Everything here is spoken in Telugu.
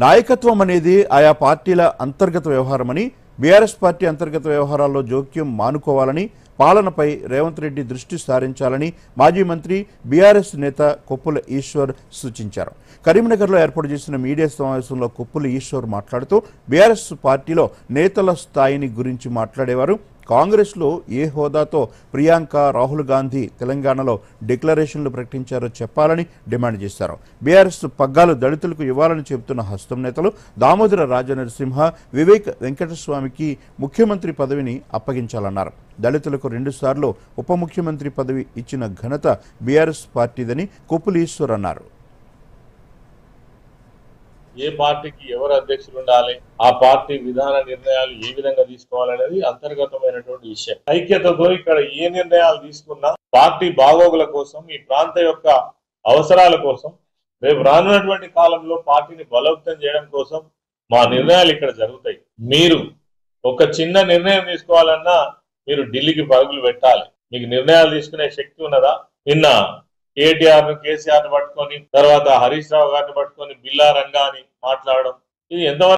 నాయకత్వం అనేది ఆయా పార్టీల అంతర్గత వ్యవహారమని, బీఆర్ఎస్ పార్టీ అంతర్గత వ్యవహారాల్లో జోక్యం మానుకోవాలని, పాలనపై రేవంత్ రెడ్డి దృష్టి సారించాలని మాజీ మంత్రి బీఆర్ఎస్ నేత కొప్పుల ఈశ్వర్ సూచించారు. కరీంనగర్లో ఏర్పాటు చేసిన మీడియా సమావేశంలో కొప్పుల ఈశ్వర్ మాట్లాడుతూ బీఆర్ఎస్ పార్టీలో నేతల స్థాయిని గురించి మాట్లాడేవారు. కాంగ్రెస్లో ఏ హోదాతో ప్రియాంక, రాహుల్ గాంధీ తెలంగాణలో డిక్లరేషన్లు ప్రకటించారో చెప్పాలని డిమాండ్ చేశారు. బీఆర్ఎస్ పగ్గాలు దళితులకు ఇవ్వాలని చెబుతున్న హస్తం నేతలు దామోదర రాజనరసింహ, వివేక్ వెంకటస్వామికి ముఖ్యమంత్రి పదవిని అప్పగించాలన్నారు. దళితులకు 2 సార్లు ఉప ముఖ్యమంత్రి పదవి ఇచ్చిన ఘనత బీఆర్ఎస్ పార్టీదని కొప్పుల ఈశ్వర్ అన్నారు. ఏ పార్టీకి ఎవరు అధ్యక్షులు ఉండాలి, ఆ పార్టీ విధాన నిర్ణయాలు ఏ విధంగా తీసుకోవాలనేది అంతర్గతమైనటువంటి విషయం. ఐక్యతతో ఇక్కడ ఏ నిర్ణయాలు తీసుకున్నా పార్టీ బాగోగుల కోసం, ఈ ప్రాంత యొక్క అవసరాల కోసం, రేపు రానున్నటువంటి కాలంలో పార్టీని బలోపేతం చేయడం కోసం మా నిర్ణయాలు ఇక్కడ జరుగుతాయి. మీరు ఒక చిన్న నిర్ణయం తీసుకోవాలన్నా మీరు ఢిల్లీకి పరుగులు పెట్టాలి. మీకు నిర్ణయాలు తీసుకునే శక్తి ఉన్నదా? నిన్న కేటీఆర్ ను, కేసీఆర్ ను పట్టుకొని, తర్వాత హరీష్ రావు గారిని పట్టుకొని బిల్లా రంగా అని మాట్లాడడం, ఇది ఎంతవరకు